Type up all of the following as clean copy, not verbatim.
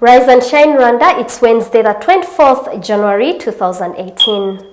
Rise and Shine Rwanda, it's Wednesday the 24th January 2018.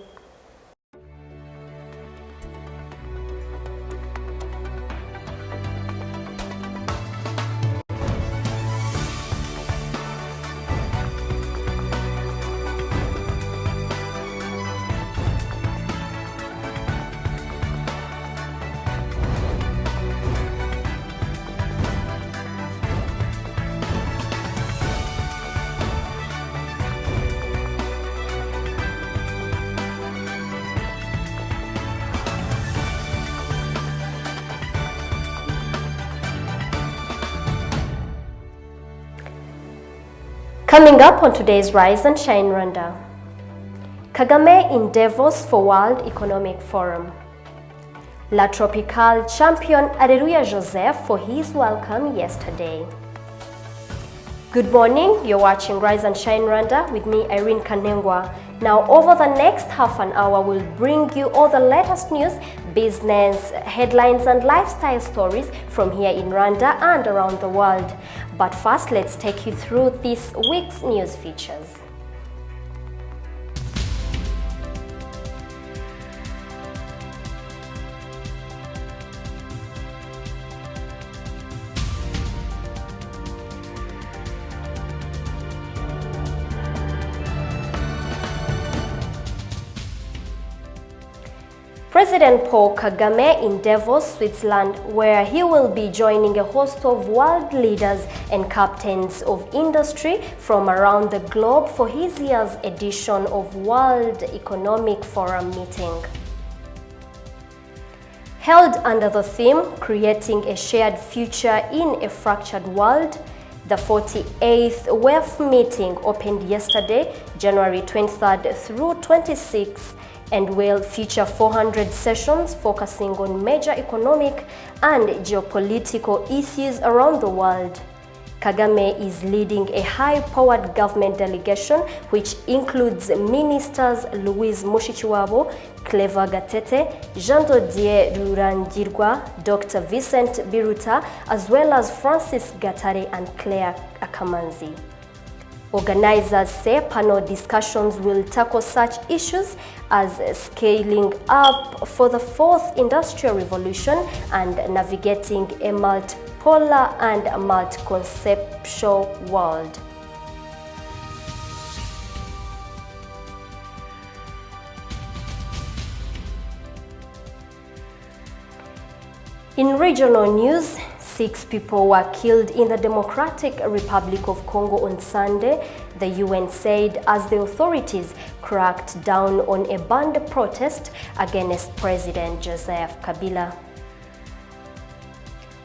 Coming up on today's Rise and Shine Rwanda, Kagame in Davos for World Economic Forum. La Tropicale champion Areruya Joseph for his welcome yesterday. Good morning, you're watching Rise and Shine Rwanda with me, Irene Kanengwa. Now, over the next half an hour, we'll bring you all the latest news, business, headlines, and lifestyle stories from here in Rwanda and around the world. But first, let's take you through this week's news features. President Paul Kagame in Davos, Switzerland, where he will be joining a host of world leaders and captains of industry from around the globe for his year's edition of World Economic Forum meeting. Held under the theme, Creating a Shared Future in a Fractured World, the 48th WEF meeting opened yesterday, January 23rd through 26th, and will feature 400 sessions focusing on major economic and geopolitical issues around the world. Kagame is leading a high-powered government delegation which includes Ministers Louise Mushikiwabo, Clever Gatete, Jean-Dodier Rurangirwa, Dr. Vincent Biruta, as well as Francis Gatare and Claire Akamanzi. Organizers say panel discussions will tackle such issues as scaling up for the fourth industrial revolution and navigating a multipolar and multi-conceptual world. In regional news, 6 people were killed in the Democratic Republic of Congo on Sunday, the UN said, as the authorities cracked down on a banned protest against President Joseph Kabila.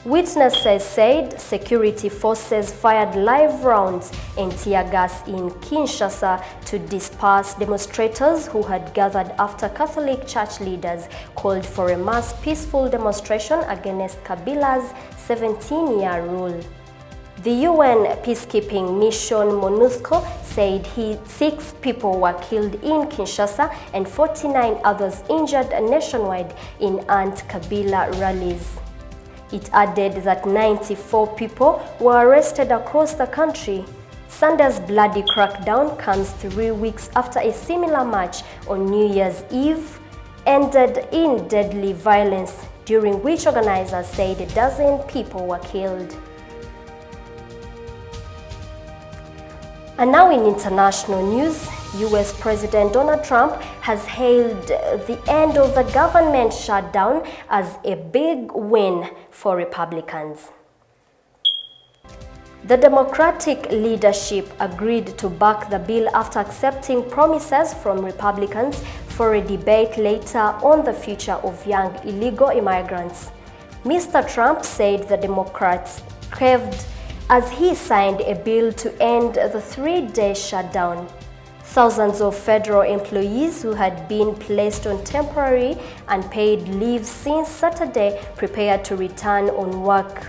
Witnesses said security forces fired live rounds and tear gas in Kinshasa to disperse demonstrators who had gathered after Catholic Church leaders called for a mass peaceful demonstration against Kabila's 17-year rule. The UN peacekeeping mission MONUSCO said 6 people were killed in Kinshasa and 49 others injured nationwide in anti-Kabila rallies. It added that 94 people were arrested across the country. Sunday's bloody crackdown comes 3 weeks after a similar march on New Year's Eve ended in deadly violence, during which organizers said a dozen people were killed. And now in international news, US President Donald Trump has hailed the end of the government shutdown as a big win for Republicans. The Democratic leadership agreed to back the bill after accepting promises from Republicans for a debate later on the future of young illegal immigrants. Mr. Trump said the Democrats caved as he signed a bill to end the 3-day shutdown. Thousands of federal employees who had been placed on temporary and paid leave since Saturday prepared to return on work.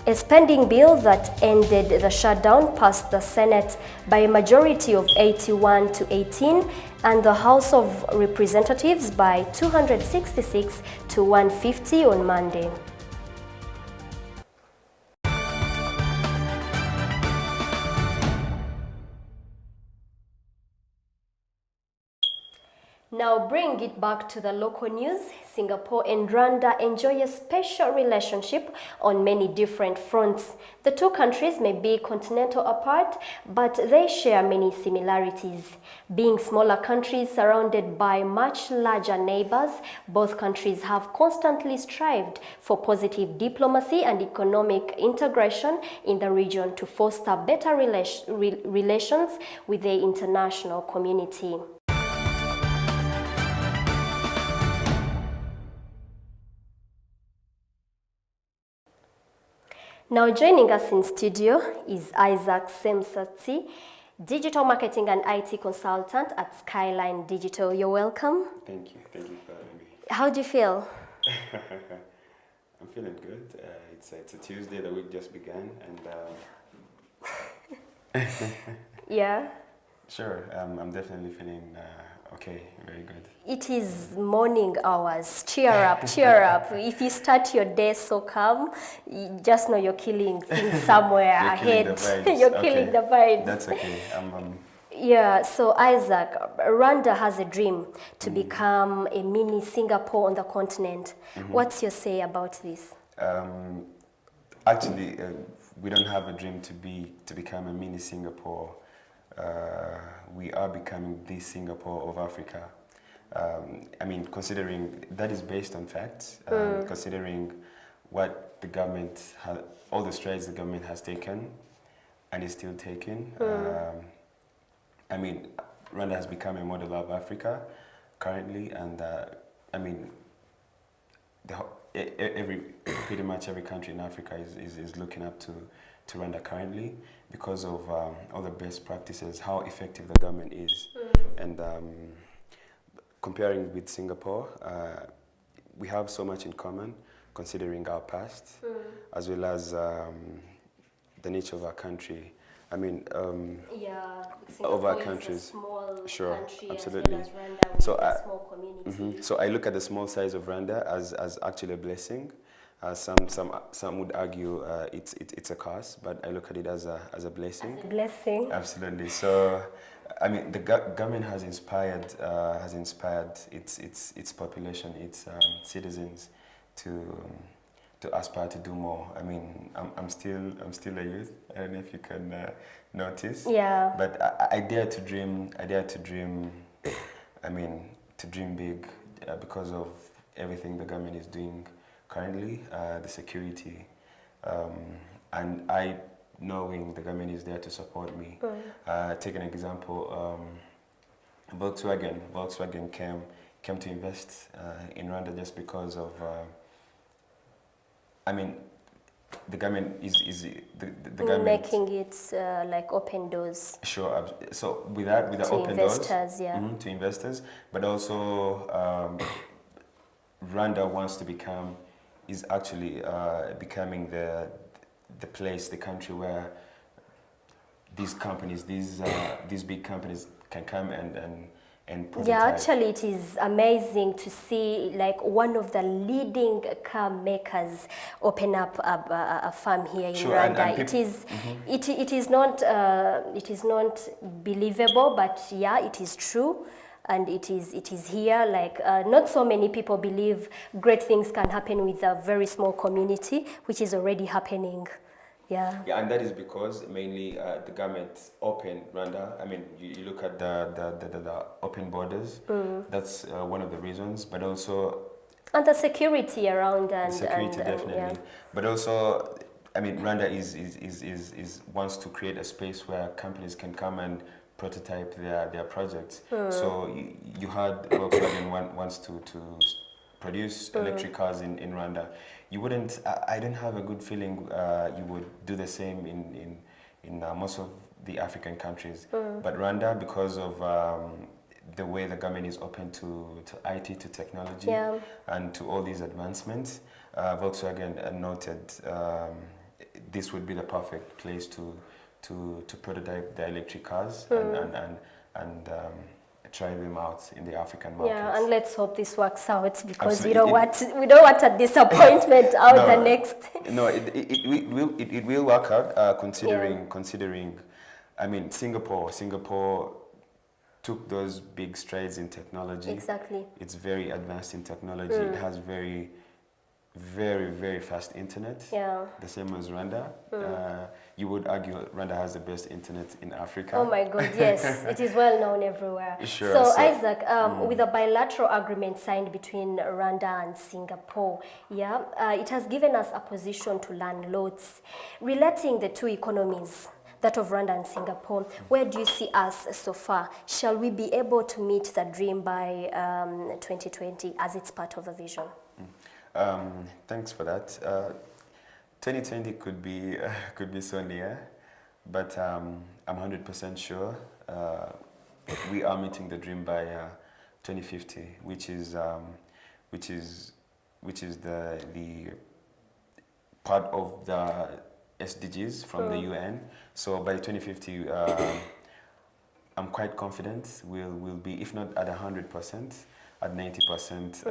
A spending bill that ended the shutdown passed the Senate by a majority of 81 to 18 and the House of Representatives by 266 to 150 on Monday. Now bring it back to the local news. Singapore and Rwanda enjoy a special relationship on many different fronts. The two countries may be continental apart, but they share many similarities. Being smaller countries surrounded by much larger neighbors, both countries have constantly strived for positive diplomacy and economic integration in the region to foster better relations with the international community. Now joining us in studio is Isaac Semsatsi, Digital Marketing and IT Consultant at Skyline Digital. You're welcome. Thank you for having me. How do you feel? I'm feeling good. It's a Tuesday, the week just began, and yeah? Sure, I'm definitely feeling okay, very good. It is morning hours. Cheer up, cheer up. If you start your day so calm, you just know you're killing things somewhere ahead. You're killing the vibes. That's okay. Yeah, so Isaac, Rwanda has a dream to become a mini Singapore on the continent. What's your say about this? Actually, we don't have a dream to become a mini Singapore. We are becoming the Singapore of Africa. I mean, considering that is based on facts, considering what the government has, all the strides the government has taken and is still taking. I mean, Rwanda has become a model of Africa currently, and I mean, pretty much every country in Africa is looking up to Rwanda currently because of all the best practices, how effective the government is. And comparing with Singapore, we have so much in common considering our past, as well as the nature of our country. I mean, of our countries. Is a small sure, country, absolutely. as well as Rwanda, So a small community. So I look at the small size of Rwanda as actually a blessing. Some would argue it's a curse, but I look at it as a blessing. As a blessing. Absolutely. So, I mean, the government has inspired its population, its citizens, to aspire to do more. I mean, I'm still a youth. I don't know if you can notice. Yeah. But I dare to dream. I mean, to dream big because of everything the government is doing currently, the security, and I, knowing the government is there to support me. Take an example, Volkswagen came to invest in Rwanda just because of, I mean, the government is the government making it like open doors. Sure. So with the open investors, doors, yeah. To investors, but also Rwanda wants to is actually becoming the place, the country where these companies, these big companies can come and prototype. Yeah, actually it is amazing to see like one of the leading car makers open up a farm here in Rwanda. And it is not believable, but yeah, it is true. And it is here, like not so many people believe great things can happen with a very small community, which is already happening. Yeah. Yeah, and that is because mainly the government opened Rwanda. I mean, you look at the open borders. That's one of the reasons, but also and the security around and security definitely. Yeah. But also, I mean, Rwanda is wants to create a space where companies can come and prototype their projects. So you heard Volkswagen wants to produce electric cars in Rwanda. You wouldn't. I don't have a good feeling you would do the same in most of the African countries. But Rwanda, because of the way the government is open to IT, to technology, and to all these advancements, Volkswagen noted this would be the perfect place to prototype the electric cars and try them out in the African market. Yeah, and let's hope this works out because Absolutely. we don't want a disappointment out No, the next. No, it will work out considering I mean Singapore took those big strides in technology. Exactly. It's very advanced in technology. It has very, very fast internet. Yeah. The same as Rwanda. You would argue Rwanda has the best internet in Africa. Oh my God, yes. It is well known everywhere. Sure. So Isaac, with a bilateral agreement signed between Rwanda and Singapore, it has given us a position to learn loads. Relating the two economies, that of Rwanda and Singapore, where do you see us so far? Shall we be able to meet the dream by 2020 as it's part of the vision? Thanks for that. 2020 could be so near, but I'm 100% sure we are meeting the dream by 2050, which is the part of the SDGs from the UN. So by 2050, I'm quite confident we'll be, if not at 100%, at 90%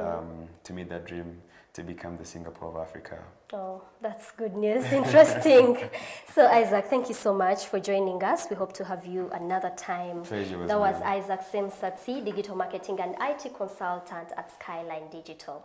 to meet that dream, to become the Singapore of Africa. Oh, that's good news. Interesting. So Isaac, thank you so much for joining us. We hope to have you another time. Pleasure was That was mine. Isaac Semsatsi, Digital Marketing and IT Consultant at Skyline Digital.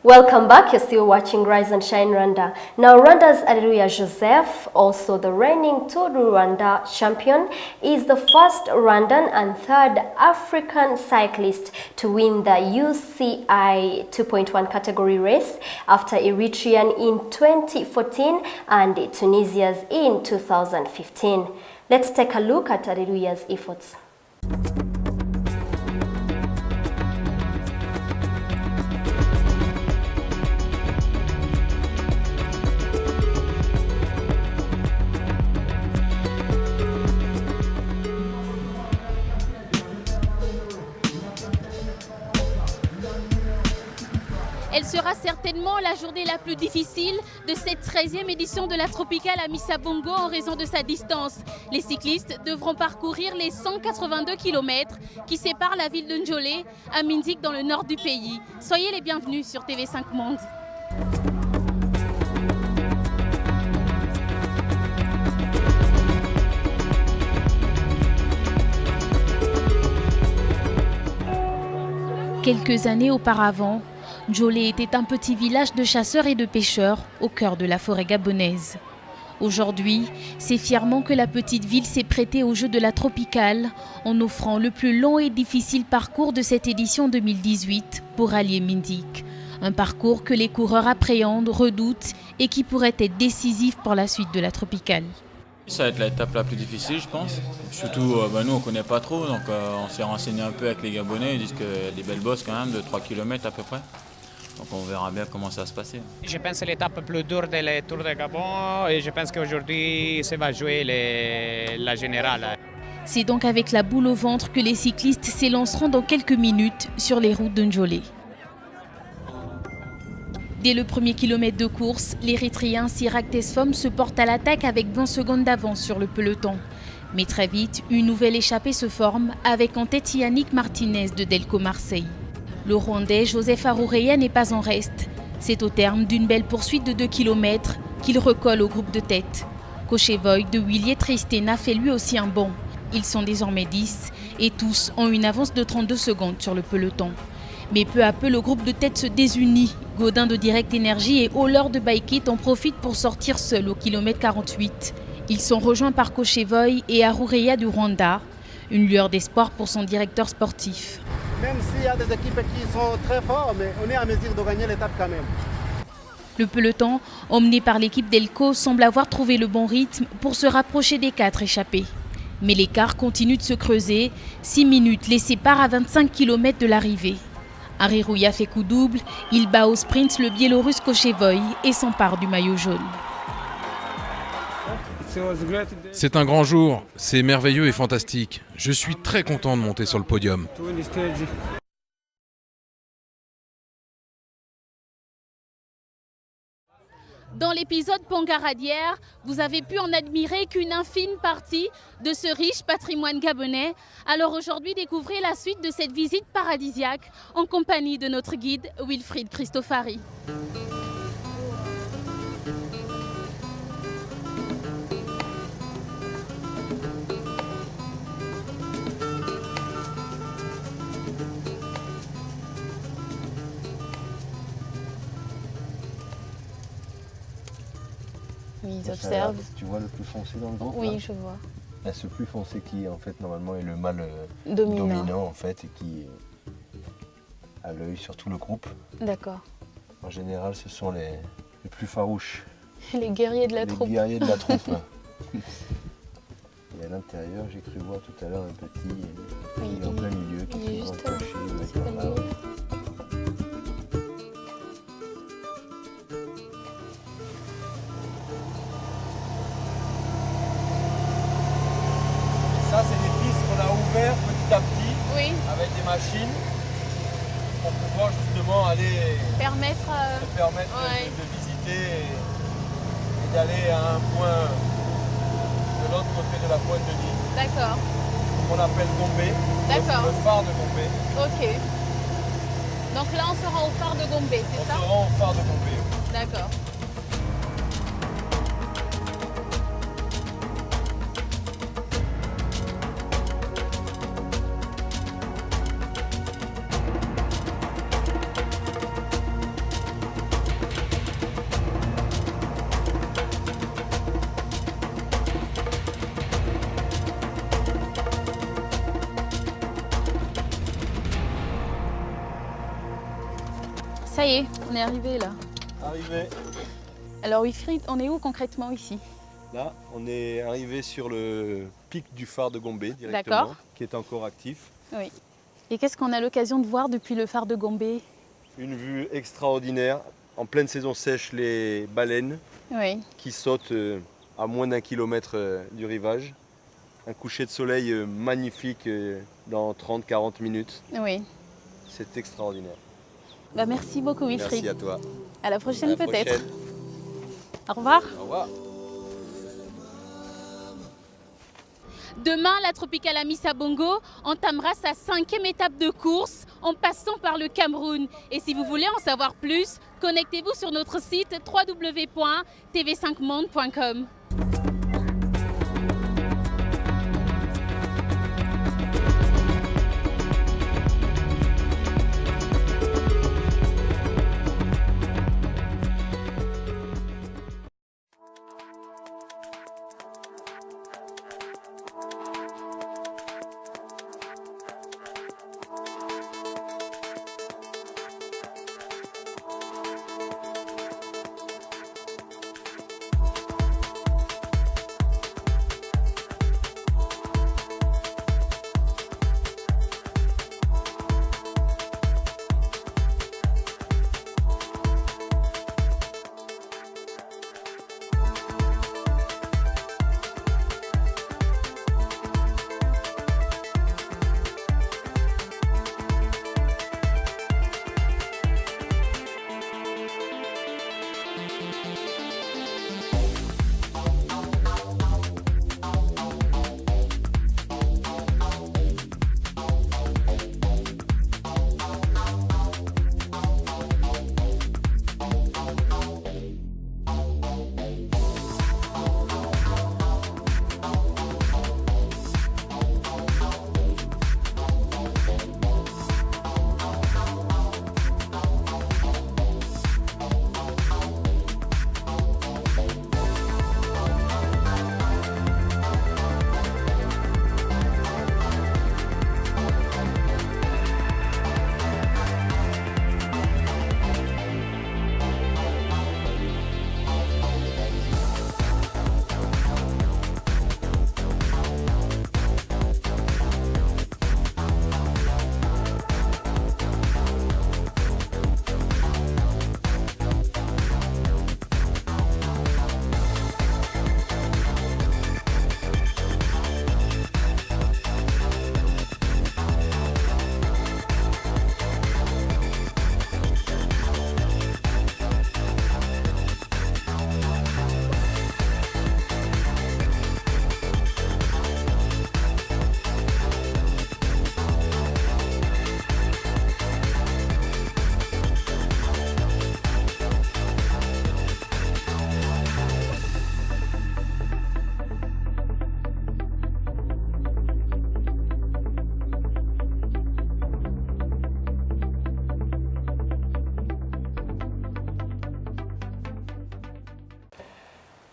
Welcome back. You're still watching Rise and Shine Rwanda. Now, Rwanda's Areruya Joseph, also the reigning Tour du Rwanda champion, is the first Rwandan and third African cyclist to win the UCI 2.1 category race after Eritrean in 2014 and Tunisia's in 2015. Let's take a look at Areruya's efforts. Elle sera certainement la journée la plus difficile de cette 13e édition de la Tropicale à Missabongo en raison de sa distance. Les cyclistes devront parcourir les 182 km qui séparent la ville de Njolé à Mindik dans le nord du pays. Soyez les bienvenus sur TV5 Monde. Quelques années auparavant, Njolé était un petit village de chasseurs et de pêcheurs au cœur de la forêt gabonaise. Aujourd'hui, c'est fièrement que la petite ville s'est prêtée aux Jeux de la Tropicale en offrant le plus long et difficile parcours de cette édition 2018 pour allier Mindik. Un parcours que les coureurs appréhendent, redoutent et qui pourrait être décisif pour la suite de la Tropicale. Ça va être l'étape la plus difficile, je pense. Surtout, nous, on ne connaît pas trop, donc on s'est renseigné un peu avec les Gabonais. Ils disent qu'il y a des belles bosses quand même, de 3 km à peu près. Donc on verra bien comment ça va se passer. Je pense que l'étape plus dure de la Tour de Gabon et je pense qu'aujourd'hui, ça va jouer la générale. C'est donc avec la boule au ventre que les cyclistes s'élanceront dans quelques minutes sur les routes de Njolé. Dès le premier kilomètre de course, l'Érythréen Rsr S4 se porte à l'attaque avec 20 secondes d'avance sur le peloton. Mais très vite, une nouvelle échappée se forme avec en tête Yannick Martinez de Delco Marseille. Le Rwandais Joseph Areruya n'est pas en reste. C'est au terme d'une belle poursuite de 2 km qu'il recolle au groupe de tête. Koshevoy de Willier Tristena fait lui aussi un bond. Ils sont désormais 10 et tous ont une avance de 32 secondes sur le peloton. Mais peu à peu, le groupe de tête se désunit. Godin de Direct Energy et Oller de Bikit en profitent pour sortir seuls au kilomètre 48. Ils sont rejoints par Koshevoy et Areruya du Rwanda. Une lueur d'espoir pour son directeur sportif. Même s'il y a des équipes qui sont très fortes, mais on est à mesure de gagner l'étape quand même. Le peloton, emmené par l'équipe Delco, semble avoir trouvé le bon rythme pour se rapprocher des 4 échappés. Mais l'écart continue de se creuser. 6 minutes les séparent à 25 km de l'arrivée. Areruya fait coup double, il bat au sprint le Biélorusse Koshevoy et s'empare du maillot jaune. C'est un grand jour, c'est merveilleux et fantastique. Je suis très content de monter sur le podium. Dans l'épisode Pongara d'hier, vous avez pu en admirer qu'une infime partie de ce riche patrimoine gabonais. Alors aujourd'hui, découvrez la suite de cette visite paradisiaque en compagnie de notre guide Wilfried Christofari. Ils observent. Tu vois le plus foncé dans le groupe? Oui, là, je vois. là, ce plus foncé qui en fait normalement est le mâle Dominant. en fait et qui a l'œil sur tout le groupe. D'accord. En général, ce sont les plus farouches. Les guerriers de la troupe. Les guerriers de la troupe. Là. Et à l'intérieur, j'ai cru voir tout à l'heure un petit qui est en plein milieu, qui il est se juste rapprocher, là. Ça, c'est des pistes qu'on a ouvertes petit à petit avec des machines pour pouvoir justement aller Permettre se permettre de visiter et d'aller à un point de l'autre côté de la pointe de l'île. D'accord. Qu'on appelle Gombe. D'accord. Le phare de Gombe. Ok. Donc là, on sera au phare de Gombe, c'est ça? On sera au phare de Gombe. D'accord. Ça y est, on est arrivé là. Arrivé. Alors Wilfried, on est où concrètement ici? Là, on est arrivé sur le pic du phare de Gombe directement, D'accord. qui est encore actif. Oui. Et qu'est-ce qu'on a l'occasion de voir depuis le phare de Gombe? Une vue extraordinaire. En pleine saison sèche, les baleines qui sautent à moins d'1 kilomètre du rivage. Un coucher de soleil magnifique dans 30-40 minutes. Oui. C'est extraordinaire. Bah, merci beaucoup Wilfried. Merci à toi. À la prochaine peut-être. Prochaine. Au revoir. Au revoir. Demain, la Tropicale Amissa Bongo entamera sa 5e étape de course en passant par le Cameroun. Et si vous voulez en savoir plus, connectez-vous sur notre site www.tv5monde.com.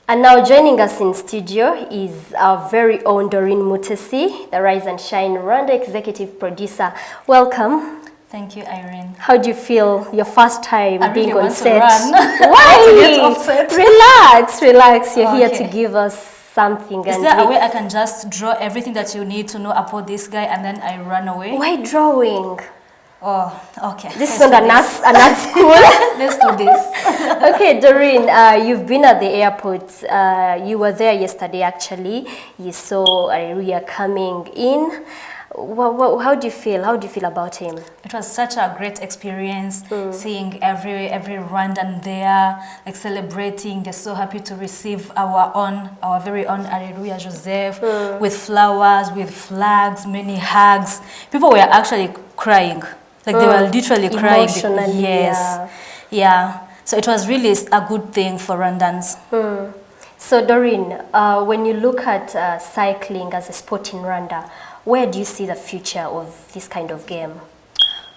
And now joining us in studio is our very own Doreen Mutesi, the Rise and Shine Rwanda executive producer. Welcome. Thank you, Irene. How do you feel your first time I being really on want set? to run. Why? To get off set. Relax. You're here to give us something. Is there a way I can just draw everything that you need to know about this guy and then I run away? Why drawing? Oh, okay. This is not an art school. Let's do this. Okay, Doreen, you've been at the airport. You were there yesterday, actually. You saw Areruya coming in. How do you feel? How do you feel about him? It was such a great experience seeing every Rwandan there, like celebrating. They're so happy to receive our very own Areruya Joseph with flowers, with flags, many hugs. People were actually crying. Like they were literally crying. Emotionally, yes. Yeah. So it was really a good thing for Rwandans. So Doreen, when you look at cycling as a sport in Rwanda, where do you see the future of this kind of game?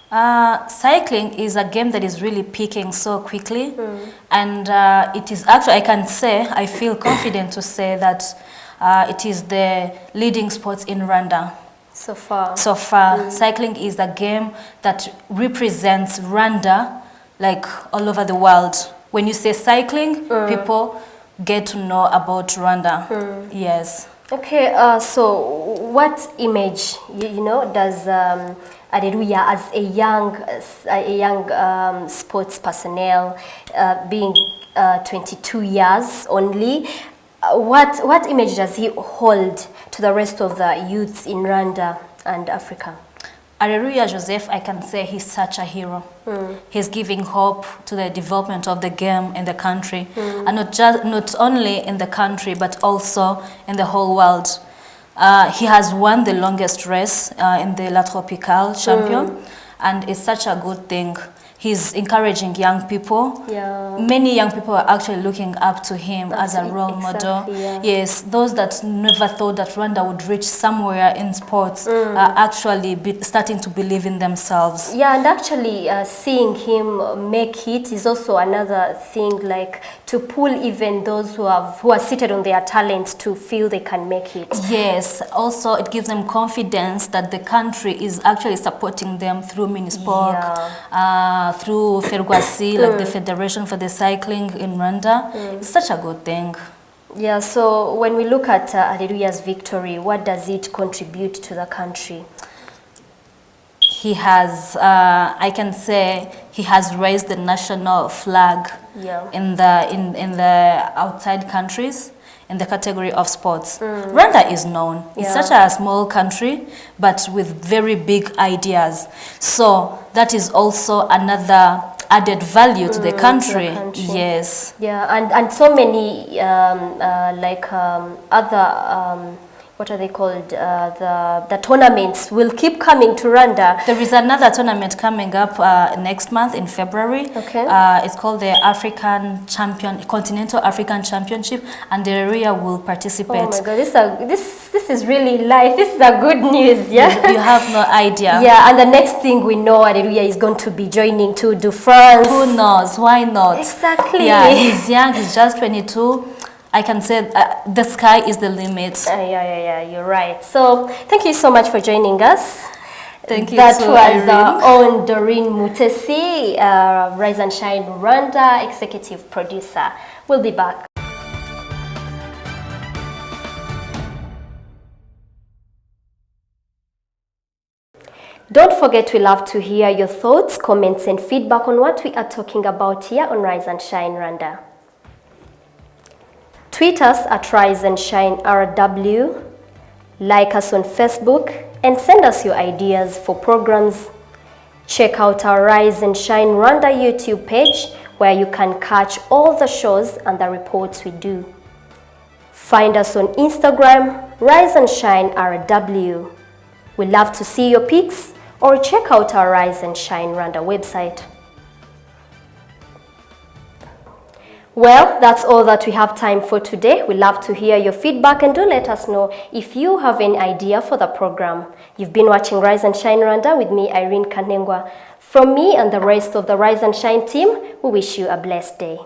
Cycling is a game that is really peaking so quickly. And it is actually, I feel confident to say that it is the leading sport in Rwanda. So far, cycling is the game that represents Rwanda, like all over the world. When you say cycling, people get to know about Rwanda. Yes. Okay. So, what image does Areruya as a young sports personnel, being 22 years only? What image does he hold to the rest of the youths in Rwanda and Africa? Areruya Joseph, I can say he's such a hero. He's giving hope to the development of the game in the country, and not only in the country but also in the whole world. He has won the longest race in the Tropicale champion, and it's such a good thing. He's encouraging young people. Yeah. Many young people are actually looking up to him as a role model. Yeah. Yes, those that never thought that Rwanda would reach somewhere in sports are actually starting to believe in themselves. Yeah, and actually seeing him make it is also another thing, like to pull even those who are seated on their talents to feel they can make it. Yes, also it gives them confidence that the country is actually supporting them through Minisport, through Ferguasi, like the Federation for the Cycling in Rwanda. It's such a good thing. Yeah, so when we look at Areruya's victory, what does it contribute to the country? He has, I can say, he has raised the national flag in the outside countries in the category of sports. Rwanda is known. It's such a small country, but with very big ideas. So that is also another added value to the country. Yes. Yeah, and so many other what are they called? The tournaments will keep coming to Rwanda. There is another tournament coming up next month in February. Okay. It's called the Continental African Championship, and the area will participate. Oh my God, this is really life. This is a good news. Yeah. You have no idea. Yeah, and the next thing we know, Areruya is going to be joining Tour de France. Who knows? Why not? Exactly. Yeah, he's young. He's just 22. I can say the sky is the limit. Yeah, you're right. So thank you so much for joining us. Thank you. That was our own Doreen Mutesi, Rise and Shine Rwanda executive producer. We'll be back. Don't forget, we love to hear your thoughts, comments and feedback on what we are talking about here on Rise and Shine Rwanda. Tweet us at Rise and Shine RW, like us on Facebook, and send us your ideas for programs. Check out our Rise and Shine Rwanda YouTube page, where you can catch all the shows and the reports we do. Find us on Instagram, Rise and Shine RW. We love to see your pics, or check out our Rise and Shine Rwanda website. Well, that's all that we have time for today. We love to hear your feedback, and do let us know if you have any idea for the program. You've been watching Rise and Shine Rwanda with me, Irene Kanengwa. From me and the rest of the Rise and Shine team, we wish you a blessed day.